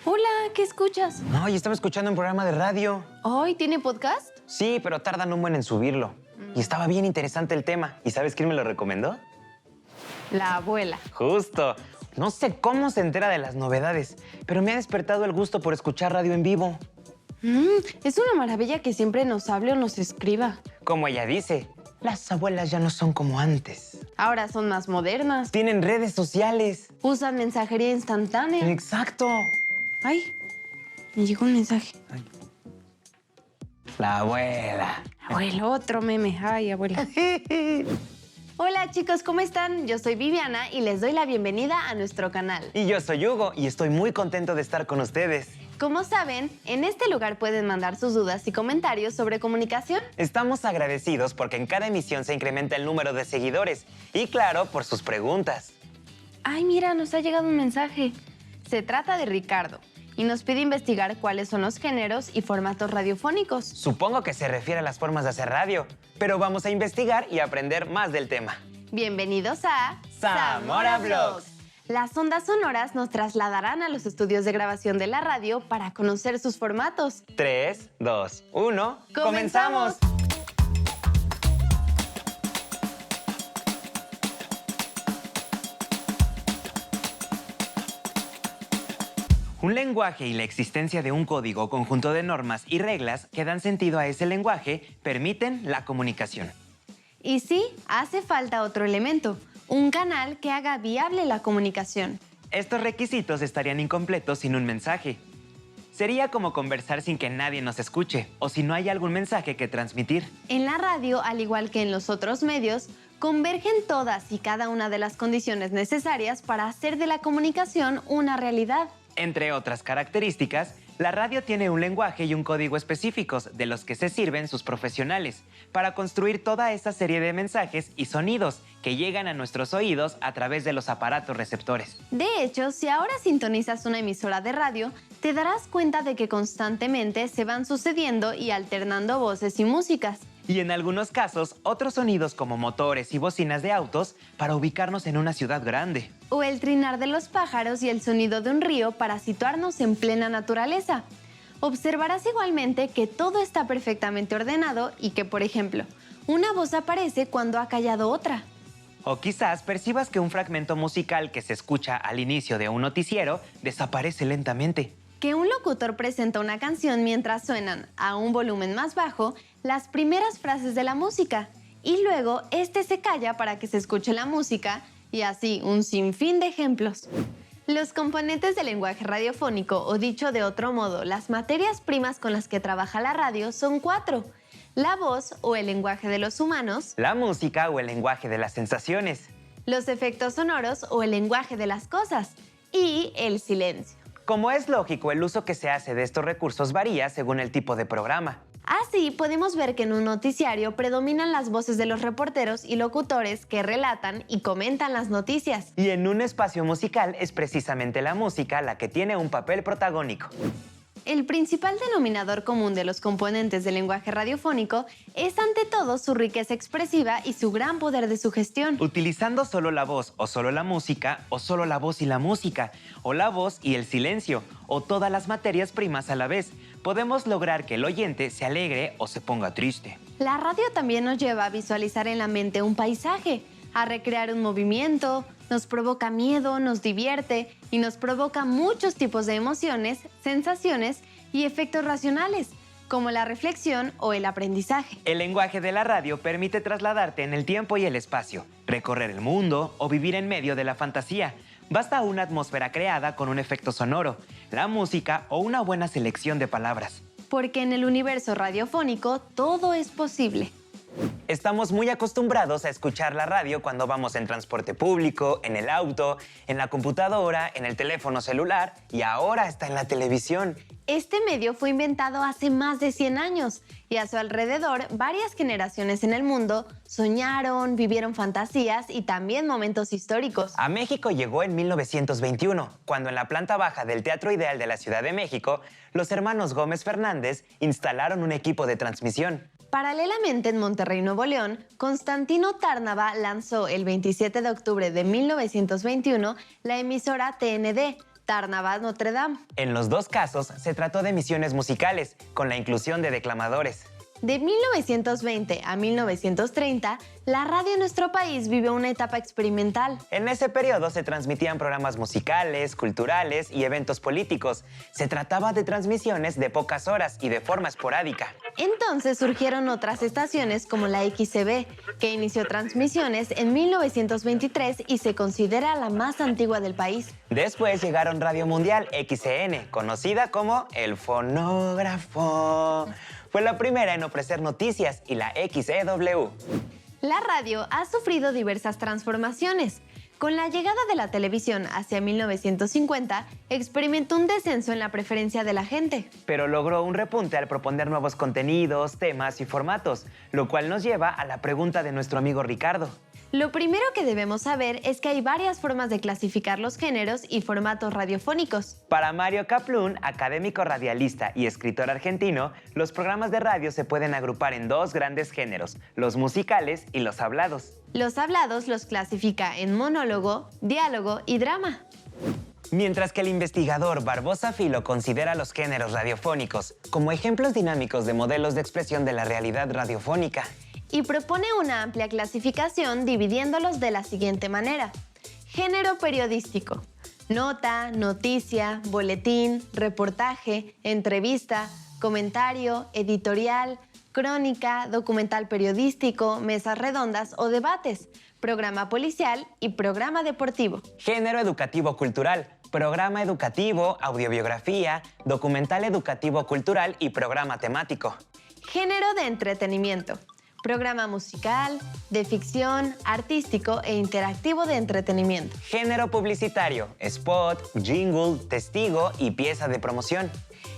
Hola, ¿qué escuchas? Ay, estaba escuchando un programa de radio. ¿Hoy tiene podcast? Sí, pero tardan un buen en subirlo. Y estaba bien interesante el tema. ¿Y sabes quién me lo recomendó? La abuela. Justo. No sé cómo se entera de las novedades, pero me ha despertado el gusto por escuchar radio en vivo. Es una maravilla que siempre nos hable o nos escriba. Como ella dice, las abuelas ya no son como antes. Ahora son más modernas. Tienen redes sociales. Usan mensajería instantánea. Exacto. Ay, me llegó un mensaje. La abuela. Abuelo, otro meme. Ay, abuela. Hola chicos, ¿cómo están? Yo soy Viviana y les doy la bienvenida a nuestro canal. Y yo soy Hugo y estoy muy contento de estar con ustedes. Como saben, en este lugar pueden mandar sus dudas y comentarios sobre comunicación. Estamos agradecidos porque en cada emisión se incrementa el número de seguidores y claro, por sus preguntas. Ay, mira, nos ha llegado un mensaje. Se trata de Ricardo y nos pide investigar cuáles son los géneros y formatos radiofónicos. Supongo que se refiere a las formas de hacer radio, pero vamos a investigar y aprender más del tema. Bienvenidos a Zamora Vlogs. Las ondas sonoras nos trasladarán a los estudios de grabación de la radio para conocer sus formatos. 3, 2, 1, ¡Comenzamos! Un lenguaje y la existencia de un código o conjunto de normas y reglas que dan sentido a ese lenguaje permiten la comunicación. Y sí, hace falta otro elemento, un canal que haga viable la comunicación. Estos requisitos estarían incompletos sin un mensaje. Sería como conversar sin que nadie nos escuche o si no hay algún mensaje que transmitir. En la radio, al igual que en los otros medios, convergen todas y cada una de las condiciones necesarias para hacer de la comunicación una realidad. Entre otras características, la radio tiene un lenguaje y un código específicos de los que se sirven sus profesionales para construir toda esa serie de mensajes y sonidos que llegan a nuestros oídos a través de los aparatos receptores. De hecho, si ahora sintonizas una emisora de radio, te darás cuenta de que constantemente se van sucediendo y alternando voces y músicas. Y en algunos casos, otros sonidos como motores y bocinas de autos para ubicarnos en una ciudad grande. O el trinar de los pájaros y el sonido de un río para situarnos en plena naturaleza. Observarás igualmente que todo está perfectamente ordenado y que, por ejemplo, una voz aparece cuando ha callado otra. O quizás percibas que un fragmento musical que se escucha al inicio de un noticiero desaparece lentamente. Que un locutor presenta una canción mientras suenan, a un volumen más bajo, las primeras frases de la música y luego este se calla para que se escuche la música y así un sinfín de ejemplos. Los componentes del lenguaje radiofónico, o dicho de otro modo, las materias primas con las que trabaja la radio son 4. La voz o el lenguaje de los humanos, La música o el lenguaje de las sensaciones. los efectos sonoros o el lenguaje de las cosas y el silencio. Como es lógico, el uso que se hace de estos recursos varía según el tipo de programa. Así podemos ver que en un noticiario predominan las voces de los reporteros y locutores que relatan y comentan las noticias. Y en un espacio musical es precisamente la música la que tiene un papel protagónico. El principal denominador común de los componentes del lenguaje radiofónico es ante todo su riqueza expresiva y su gran poder de sugestión. Utilizando solo la voz o solo la música, o solo la voz y la música, o la voz y el silencio, o todas las materias primas a la vez, podemos lograr que el oyente se alegre o se ponga triste. La radio también nos lleva a visualizar en la mente un paisaje, a recrear un movimiento, nos provoca miedo, nos divierte y nos provoca muchos tipos de emociones, sensaciones y efectos racionales, como la reflexión o el aprendizaje. El lenguaje de la radio permite trasladarte en el tiempo y el espacio, recorrer el mundo o vivir en medio de la fantasía. Basta una atmósfera creada con un efecto sonoro, la música o una buena selección de palabras. Porque en el universo radiofónico todo es posible. Estamos muy acostumbrados a escuchar la radio cuando vamos en transporte público, en el auto, en la computadora, en el teléfono celular y ahora está en la televisión. Este medio fue inventado hace más de 100 años y a su alrededor varias generaciones en el mundo soñaron, vivieron fantasías y también momentos históricos. A México llegó en 1921, cuando en la planta baja del Teatro Ideal de la Ciudad de México, los hermanos Gómez Fernández instalaron un equipo de transmisión. Paralelamente en Monterrey, Nuevo León, Constantino Tárnava lanzó el 27 de octubre de 1921 la emisora TND, Tarnabat Notre Dame. En los dos casos se trató de emisiones musicales, con la inclusión de declamadores. De 1920 a 1930, la radio en nuestro país vivió una etapa experimental. En ese periodo se transmitían programas musicales, culturales y eventos políticos. Se trataba de transmisiones de pocas horas y de forma esporádica. Entonces surgieron otras estaciones como la XCB, que inició transmisiones en 1923 y se considera la más antigua del país. Después llegaron Radio Mundial XCN, conocida como El Fonógrafo. Fue la primera en ofrecer noticias, y la XEW. La radio ha sufrido diversas transformaciones. Con la llegada de la televisión hacia 1950, experimentó un descenso en la preferencia de la gente. Pero logró un repunte al proponer nuevos contenidos, temas y formatos, lo cual nos lleva a la pregunta de nuestro amigo Ricardo. Lo primero que debemos saber es que hay varias formas de clasificar los géneros y formatos radiofónicos. Para Mario Kaplun, académico radialista y escritor argentino, los programas de radio se pueden agrupar en dos grandes géneros, los musicales y los hablados. Los hablados los clasifica en monólogo, diálogo y drama. Mientras que el investigador Barbosa Filo considera los géneros radiofónicos como ejemplos dinámicos de modelos de expresión de la realidad radiofónica. Y propone una amplia clasificación dividiéndolos de la siguiente manera. Género periodístico: nota, noticia, boletín, reportaje, entrevista, comentario, editorial, crónica, documental periodístico, mesas redondas o debates, programa policial y programa deportivo. Género educativo cultural: programa educativo, audiobiografía, documental educativo cultural y programa temático. Género de entretenimiento: programa musical, de ficción, artístico e interactivo de entretenimiento. Género publicitario: spot, jingle, testigo y pieza de promoción.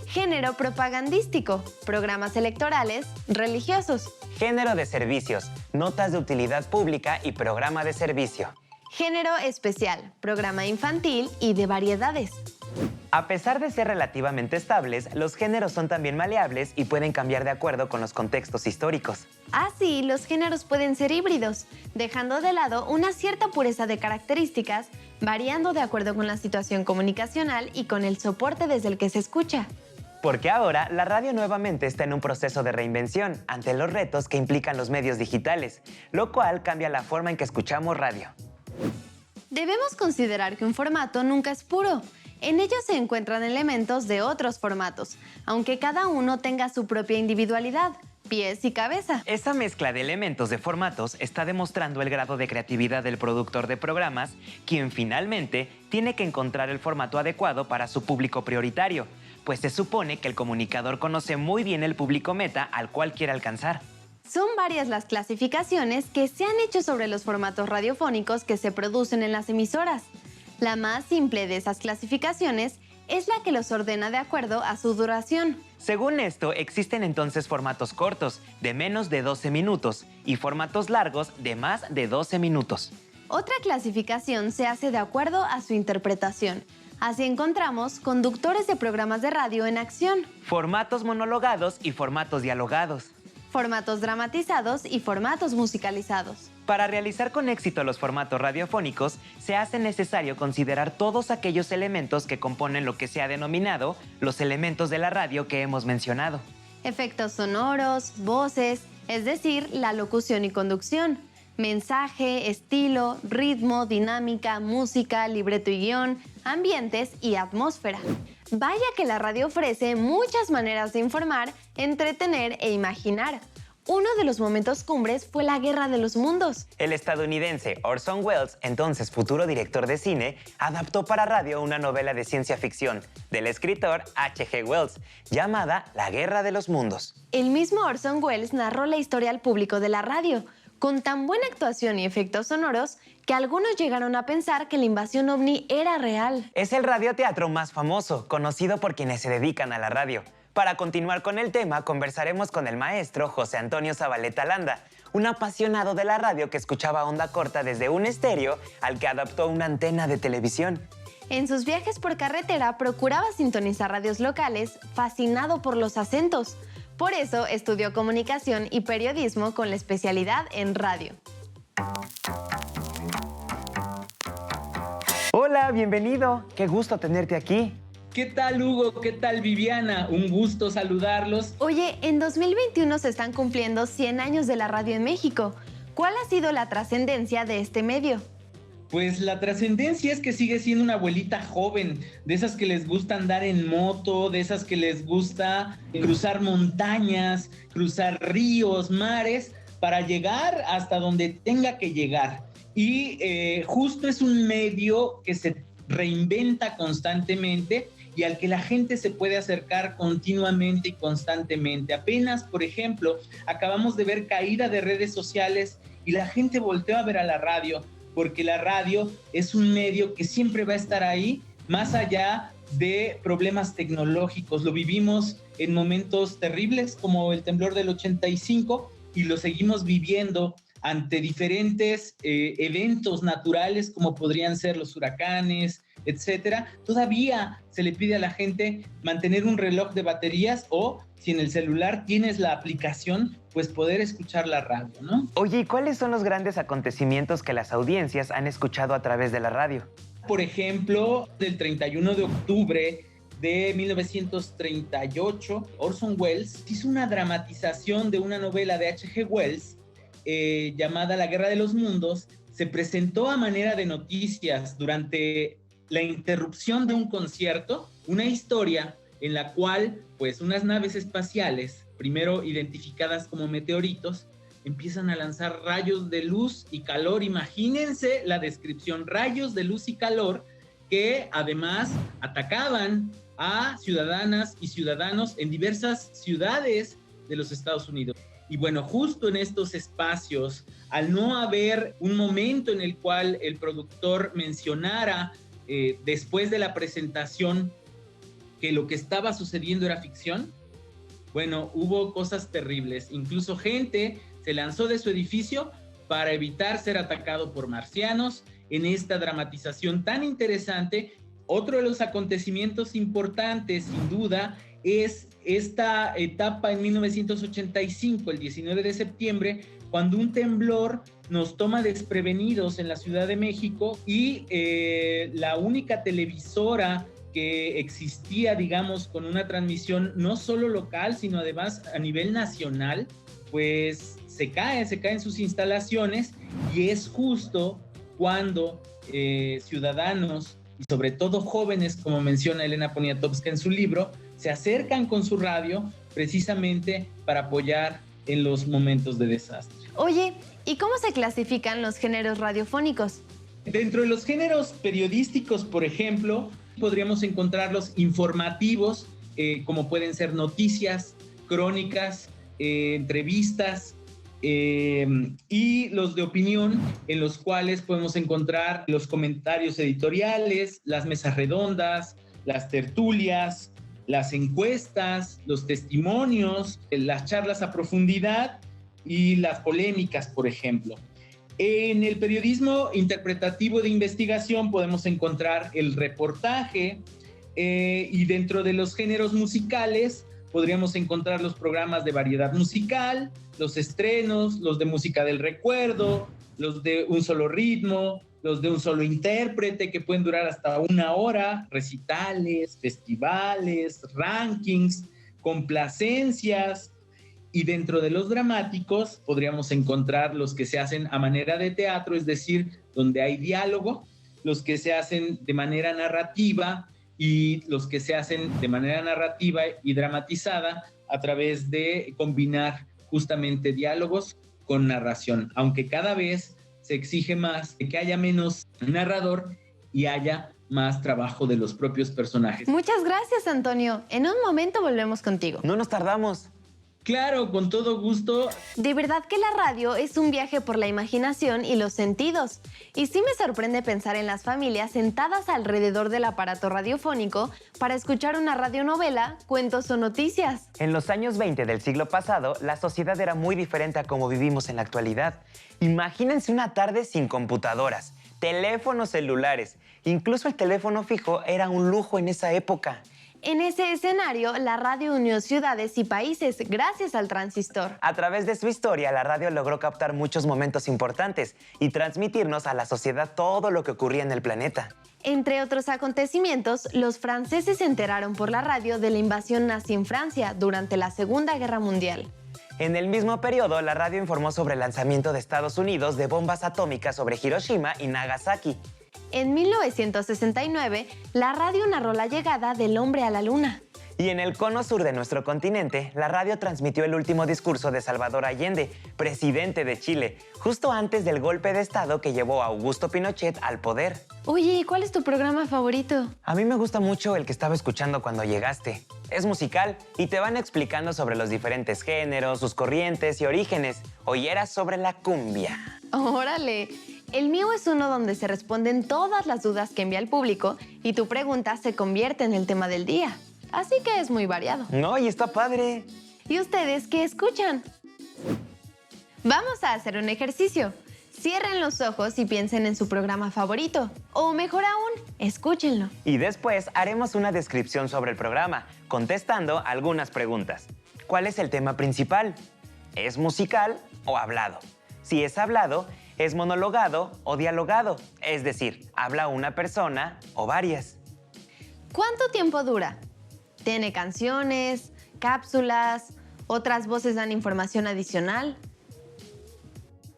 Género propagandístico: programas electorales, religiosos. Género de servicios: notas de utilidad pública y programa de servicio. Género especial: programa infantil y de variedades. A pesar de ser relativamente estables, los géneros son también maleables y pueden cambiar de acuerdo con los contextos históricos. Así, los géneros pueden ser híbridos, dejando de lado una cierta pureza de características, variando de acuerdo con la situación comunicacional y con el soporte desde el que se escucha. Porque ahora la radio nuevamente está en un proceso de reinvención ante los retos que implican los medios digitales, lo cual cambia la forma en que escuchamos radio. Debemos considerar que un formato nunca es puro. En ellos se encuentran elementos de otros formatos, aunque cada uno tenga su propia individualidad, pies y cabeza. Esa mezcla de elementos de formatos está demostrando el grado de creatividad del productor de programas, quien finalmente tiene que encontrar el formato adecuado para su público prioritario, pues se supone que el comunicador conoce muy bien el público meta al cual quiere alcanzar. Son varias las clasificaciones que se han hecho sobre los formatos radiofónicos que se producen en las emisoras. La más simple de esas clasificaciones es la que los ordena de acuerdo a su duración. Según esto, existen entonces formatos cortos, de menos de 12 minutos, y formatos largos, de más de 12 minutos. Otra clasificación se hace de acuerdo a su interpretación. Así encontramos conductores de programas de radio en acción, Formatos monologados y formatos dialogados. formatos dramatizados y formatos musicalizados. Para realizar con éxito los formatos radiofónicos, se hace necesario considerar todos aquellos elementos que componen lo que se ha denominado los elementos de la radio que hemos mencionado. Efectos sonoros, voces, es decir, la locución y conducción, mensaje, estilo, ritmo, dinámica, música, libreto y guión, ambientes y atmósfera. Vaya que la radio ofrece muchas maneras de informar, entretener e imaginar. Uno de los momentos cumbres fue la Guerra de los Mundos. El estadounidense Orson Welles, entonces futuro director de cine, adaptó para radio una novela de ciencia ficción del escritor H.G. Wells llamada La Guerra de los Mundos. El mismo Orson Welles narró la historia al público de la radio, con tan buena actuación y efectos sonoros que algunos llegaron a pensar que la invasión ovni era real. Es el radioteatro más famoso, conocido por quienes se dedican a la radio. Para continuar con el tema, conversaremos con el maestro José Antonio Zabaleta Landa, un apasionado de la radio que escuchaba onda corta desde un estéreo al que adaptó una antena de televisión. En sus viajes por carretera procuraba sintonizar radios locales, fascinado por los acentos. Por eso estudió comunicación y periodismo con la especialidad en radio. Hola, bienvenido. Qué gusto tenerte aquí. ¿Qué tal, Hugo? ¿Qué tal, Viviana? Un gusto saludarlos. Oye, en 2021 se están cumpliendo 100 años de la radio en México. ¿Cuál ha sido la trascendencia de este medio? Pues la trascendencia es que sigue siendo una abuelita joven, de esas que les gusta andar en moto, de esas que les gusta cruzar montañas, cruzar ríos, mares, para llegar hasta donde tenga que llegar. Y justo es un medio que se reinventa constantemente y al que la gente se puede acercar continuamente y constantemente. Apenas, por ejemplo, acabamos de ver caída de redes sociales y la gente volteó a ver a la radio, porque la radio es un medio que siempre va a estar ahí, más allá de problemas tecnológicos. Lo vivimos en momentos terribles como el temblor del 85 y lo seguimos viviendo ante diferentes eventos naturales como podrían ser los huracanes, etcétera. Todavía se le pide a la gente mantener un reloj de baterías o, si en el celular tienes la aplicación, pues poder escuchar la radio, ¿no? Oye, ¿y cuáles son los grandes acontecimientos que las audiencias han escuchado a través de la radio? Por ejemplo, del 31 de octubre de 1938, Orson Welles hizo una dramatización de una novela de H.G. Wells llamada La Guerra de los Mundos. Se presentó a manera de noticias durante la interrupción de un concierto, una historia en la cual, pues, unas naves espaciales, primero identificadas como meteoritos, empiezan a lanzar rayos de luz y calor. Imagínense la descripción, rayos de luz y calor, que además atacaban a ciudadanas y ciudadanos en diversas ciudades de los Estados Unidos. Y bueno, justo en estos espacios, al no haber un momento en el cual el productor mencionara después de la presentación que lo que estaba sucediendo era ficción, bueno, hubo cosas terribles. Incluso gente se lanzó de su edificio para evitar ser atacado por marcianos en esta dramatización tan interesante. Otro de los acontecimientos importantes, sin duda, es esta etapa en 1985, el 19 de septiembre, cuando un temblor nos toma desprevenidos en la Ciudad de México y la única televisora que existía, digamos, con una transmisión no solo local, sino además a nivel nacional, pues se caen sus instalaciones, y es justo cuando ciudadanos, y sobre todo jóvenes, como menciona Elena Poniatowska en su libro, se acercan con su radio precisamente para apoyar en los momentos de desastre. Oye, ¿y cómo se clasifican los géneros radiofónicos? Dentro de los géneros periodísticos, por ejemplo, podríamos encontrar los informativos, como pueden ser noticias, crónicas, entrevistas, y los de opinión, en los cuales podemos encontrar los comentarios editoriales, las mesas redondas, las tertulias, las encuestas, los testimonios, las charlas a profundidad y las polémicas, por ejemplo. En el periodismo interpretativo de investigación podemos encontrar el reportaje, y dentro de los géneros musicales podríamos encontrar los programas de variedad musical, los estrenos, los de música del recuerdo, los de un solo ritmo, los de un solo intérprete, que pueden durar hasta 1 hora, recitales, festivales, rankings, complacencias. Y dentro de los dramáticos podríamos encontrar los que se hacen a manera de teatro, es decir, donde hay diálogo, los que se hacen de manera narrativa y los que se hacen de manera narrativa y dramatizada a través de combinar justamente diálogos con narración, aunque cada vez se exige más de que haya menos narrador y haya más trabajo de los propios personajes. Muchas gracias, Antonio. En un momento volvemos contigo. No nos tardamos. Claro, con todo gusto. De verdad que la radio es un viaje por la imaginación y los sentidos. Y sí me sorprende pensar en las familias sentadas alrededor del aparato radiofónico para escuchar una radionovela, cuentos o noticias. En los años 20 del siglo pasado, la sociedad era muy diferente a como vivimos en la actualidad. Imagínense una tarde sin computadoras, teléfonos celulares. Incluso el teléfono fijo era un lujo en esa época. En ese escenario, la radio unió ciudades y países gracias al transistor. A través de su historia, la radio logró captar muchos momentos importantes y transmitirnos a la sociedad todo lo que ocurría en el planeta. Entre otros acontecimientos, los franceses se enteraron por la radio de la invasión nazi en Francia durante la Segunda Guerra Mundial. En el mismo periodo, la radio informó sobre el lanzamiento de Estados Unidos de bombas atómicas sobre Hiroshima y Nagasaki. En 1969, la radio narró la llegada del hombre a la luna. Y en el cono sur de nuestro continente, la radio transmitió el último discurso de Salvador Allende, presidente de Chile, justo antes del golpe de Estado que llevó a Augusto Pinochet al poder. Oye, ¿y cuál es tu programa favorito? A mí me gusta mucho el que estaba escuchando cuando llegaste. Es musical y te van explicando sobre los diferentes géneros, sus corrientes y orígenes. Hoy era sobre la cumbia. ¡Órale! El mío es uno donde se responden todas las dudas que envía el público y tu pregunta se convierte en el tema del día. Así que es muy variado. No, y está padre. ¿Y ustedes qué escuchan? Vamos a hacer un ejercicio. Cierren los ojos y piensen en su programa favorito. O mejor aún, escúchenlo. Y después haremos una descripción sobre el programa, contestando algunas preguntas. ¿Cuál es el tema principal? ¿Es musical o hablado? Si es hablado, ¿es monologado o dialogado? Es decir, ¿habla una persona o varias? ¿Cuánto tiempo dura? ¿Tiene canciones, cápsulas, otras voces dan información adicional?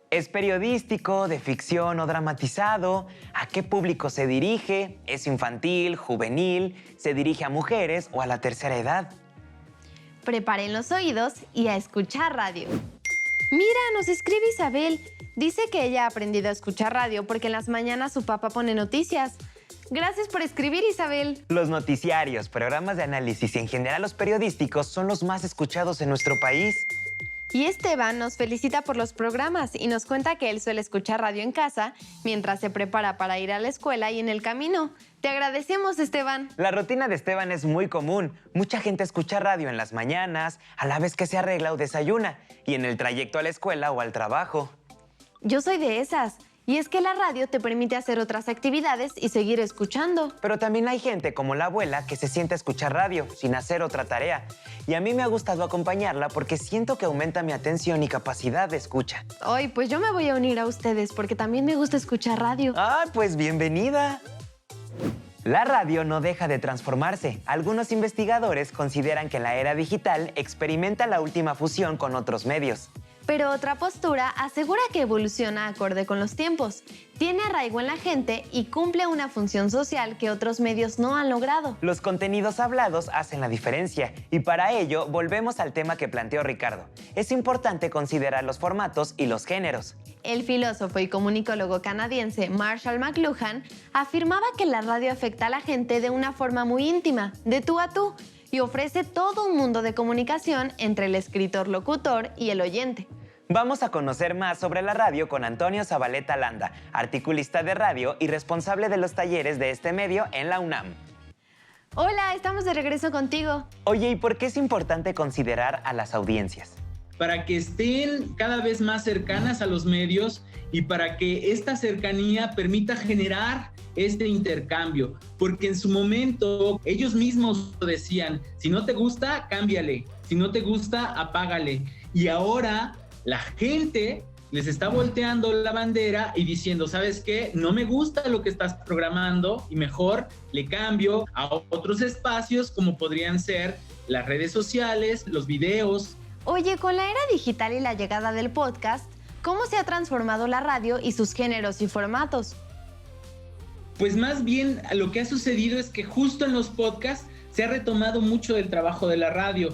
¿Es periodístico, de ficción o dramatizado? ¿A qué público se dirige? ¿Es infantil, juvenil? ¿Se dirige a mujeres o a la tercera edad? Preparen los oídos y a escuchar radio. Mira, nos escribe Isabel. Dice que ella ha aprendido a escuchar radio porque en las mañanas su papá pone noticias. Gracias por escribir, Isabel. Los noticiarios, programas de análisis y en general los periodísticos son los más escuchados en nuestro país. Y Esteban nos felicita por los programas y nos cuenta que él suele escuchar radio en casa mientras se prepara para ir a la escuela y en el camino. Te agradecemos, Esteban. La rutina de Esteban es muy común. Mucha gente escucha radio en las mañanas, a la vez que se arregla o desayuna, y en el trayecto a la escuela o al trabajo. Yo soy de esas. Y es que la radio te permite hacer otras actividades y seguir escuchando. Pero también hay gente como la abuela que se sienta a escuchar radio sin hacer otra tarea. Y a mí me ha gustado acompañarla porque siento que aumenta mi atención y capacidad de escucha. Ay, pues yo me voy a unir a ustedes porque también me gusta escuchar radio. Ah, pues bienvenida. La radio no deja de transformarse. Algunos investigadores consideran que la era digital experimenta la última fusión con otros medios. Pero otra postura asegura que evoluciona acorde con los tiempos, tiene arraigo en la gente y cumple una función social que otros medios no han logrado. Los contenidos hablados hacen la diferencia y para ello volvemos al tema que planteó Ricardo. Es importante considerar los formatos y los géneros. El filósofo y comunicólogo canadiense Marshall McLuhan afirmaba que la radio afecta a la gente de una forma muy íntima, de tú a tú, y ofrece todo un mundo de comunicación entre el escritor-locutor y el oyente. Vamos a conocer más sobre la radio con Antonio Zabaleta Landa, articulista de radio y responsable de los talleres de este medio en la UNAM. Hola, estamos de regreso contigo. Oye, ¿y por qué es importante considerar a las audiencias? Para que estén cada vez más cercanas a los medios y para que esta cercanía permita generar este intercambio, porque en su momento ellos mismos decían, si no te gusta, cámbiale, si no te gusta, apágale. Y ahora la gente les está volteando la bandera y diciendo, ¿sabes qué? No me gusta lo que estás programando y mejor le cambio a otros espacios como podrían ser las redes sociales, los videos. Oye, con la era digital y la llegada del podcast, ¿cómo se ha transformado la radio y sus géneros y formatos? Pues más bien lo que ha sucedido es que justo en los podcasts se ha retomado mucho del trabajo de la radio.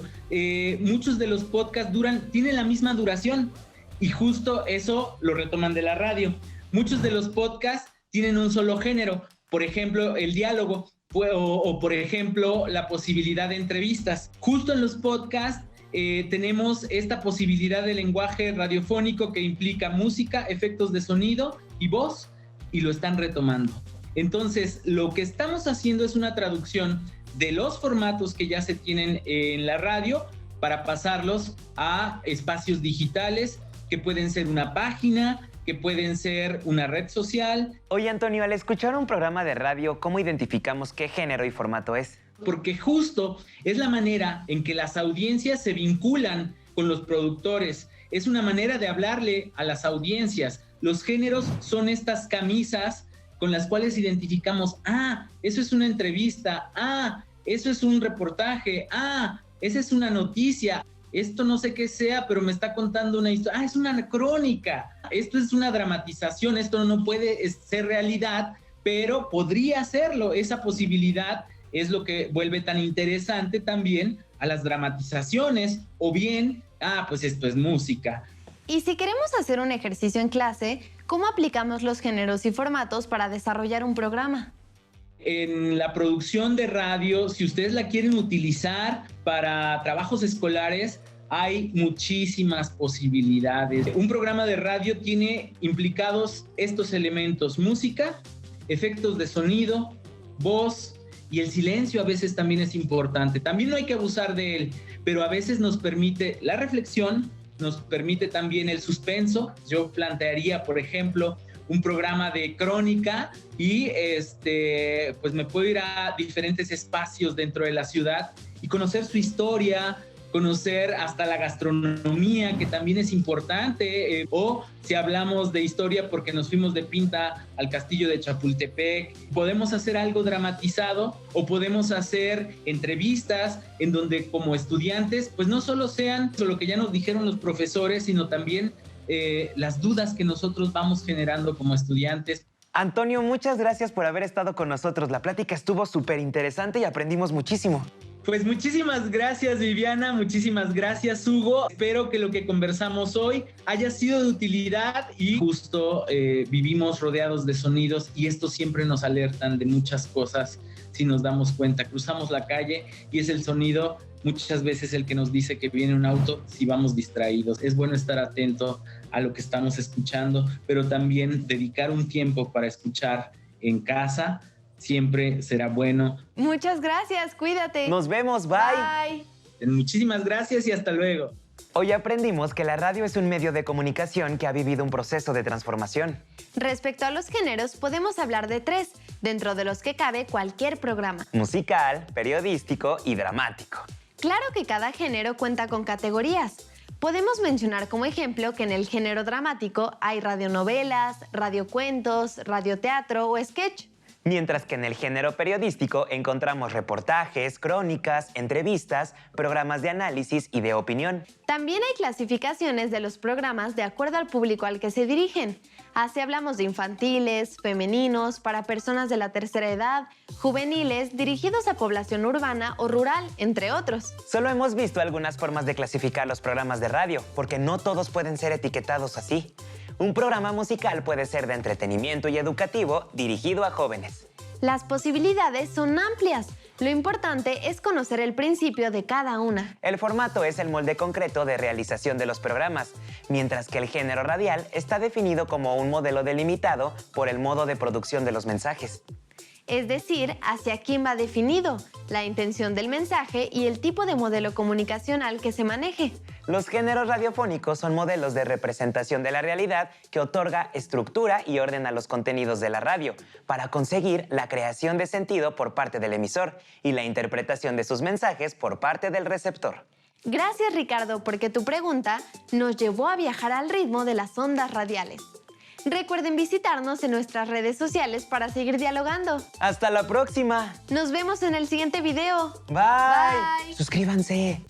Muchos de los podcasts tienen la misma duración y justo eso lo retoman de la radio. Muchos de los podcasts tienen un solo género, por ejemplo, el diálogo o por ejemplo, la posibilidad de entrevistas. Justo en los podcasts tenemos esta posibilidad de lenguaje radiofónico que implica música, efectos de sonido y voz, y lo están retomando. Entonces, lo que estamos haciendo es una traducción de los formatos que ya se tienen en la radio para pasarlos a espacios digitales que pueden ser una página, que pueden ser una red social. Oye, Antonio, al escuchar un programa de radio, ¿cómo identificamos qué género y formato es? porque justo es la manera en que las audiencias se vinculan con los productores. Es una manera de hablarle a las audiencias. Los géneros son estas camisas con las cuales identificamos, eso es una entrevista, eso es un reportaje, esa es una noticia, esto no sé qué sea, pero me está contando una historia, es una crónica, esto es una dramatización, esto no puede ser realidad, pero podría serlo. Esa posibilidad es lo que vuelve tan interesante también a las dramatizaciones, o bien, pues esto es música. Y si queremos hacer un ejercicio en clase, ¿cómo aplicamos los géneros y formatos para desarrollar un programa? En la producción de radio, si ustedes la quieren utilizar para trabajos escolares, hay muchísimas posibilidades. Un programa de radio tiene implicados estos elementos: música, efectos de sonido, voz, y el silencio a veces también es importante. También no hay que abusar de él, pero a veces nos permite la reflexión, nos permite también el suspenso. Yo plantearía, por ejemplo, un programa de crónica y pues me puedo ir a diferentes espacios dentro de la ciudad y conocer su historia, conocer hasta la gastronomía, que también es importante, o si hablamos de historia porque nos fuimos de pinta al castillo de Chapultepec, podemos hacer algo dramatizado o podemos hacer entrevistas en donde como estudiantes pues no solo sean lo que ya nos dijeron los profesores, sino también las dudas que nosotros vamos generando como estudiantes. Antonio, muchas gracias por haber estado con nosotros. La plática estuvo súper interesante y aprendimos muchísimo. Pues muchísimas gracias, Viviana, muchísimas gracias, Hugo. Espero que lo que conversamos hoy haya sido de utilidad y justo vivimos rodeados de sonidos y estos siempre nos alertan de muchas cosas si nos damos cuenta. Cruzamos la calle y es el sonido muchas veces el que nos dice que viene un auto si vamos distraídos. Es bueno estar atento a lo que estamos escuchando, pero también dedicar un tiempo para escuchar en casa siempre será bueno. Muchas gracias, cuídate. Nos vemos, bye. Muchísimas gracias y hasta luego. Hoy aprendimos que la radio es un medio de comunicación que ha vivido un proceso de transformación. Respecto a los géneros, podemos hablar de 3, dentro de los que cabe cualquier programa: musical, periodístico y dramático. Claro que cada género cuenta con categorías. Podemos mencionar como ejemplo que en el género dramático hay radionovelas, radiocuentos, radioteatro o sketch. Mientras que en el género periodístico encontramos reportajes, crónicas, entrevistas, programas de análisis y de opinión. También hay clasificaciones de los programas de acuerdo al público al que se dirigen. Así hablamos de infantiles, femeninos, para personas de la tercera edad, juveniles, dirigidos a población urbana o rural, entre otros. Solo hemos visto algunas formas de clasificar los programas de radio, porque no todos pueden ser etiquetados así. Un programa musical puede ser de entretenimiento y educativo dirigido a jóvenes. Las posibilidades son amplias. Lo importante es conocer el principio de cada una. El formato es el molde concreto de realización de los programas, mientras que el género radial está definido como un modelo delimitado por el modo de producción de los mensajes. Es decir, hacia quién va definido, la intención del mensaje y el tipo de modelo comunicacional que se maneje. Los géneros radiofónicos son modelos de representación de la realidad que otorga estructura y orden a los contenidos de la radio para conseguir la creación de sentido por parte del emisor y la interpretación de sus mensajes por parte del receptor. Gracias, Ricardo, porque tu pregunta nos llevó a viajar al ritmo de las ondas radiales. Recuerden visitarnos en nuestras redes sociales para seguir dialogando. ¡Hasta la próxima! Nos vemos en el siguiente video. Bye. Suscríbanse.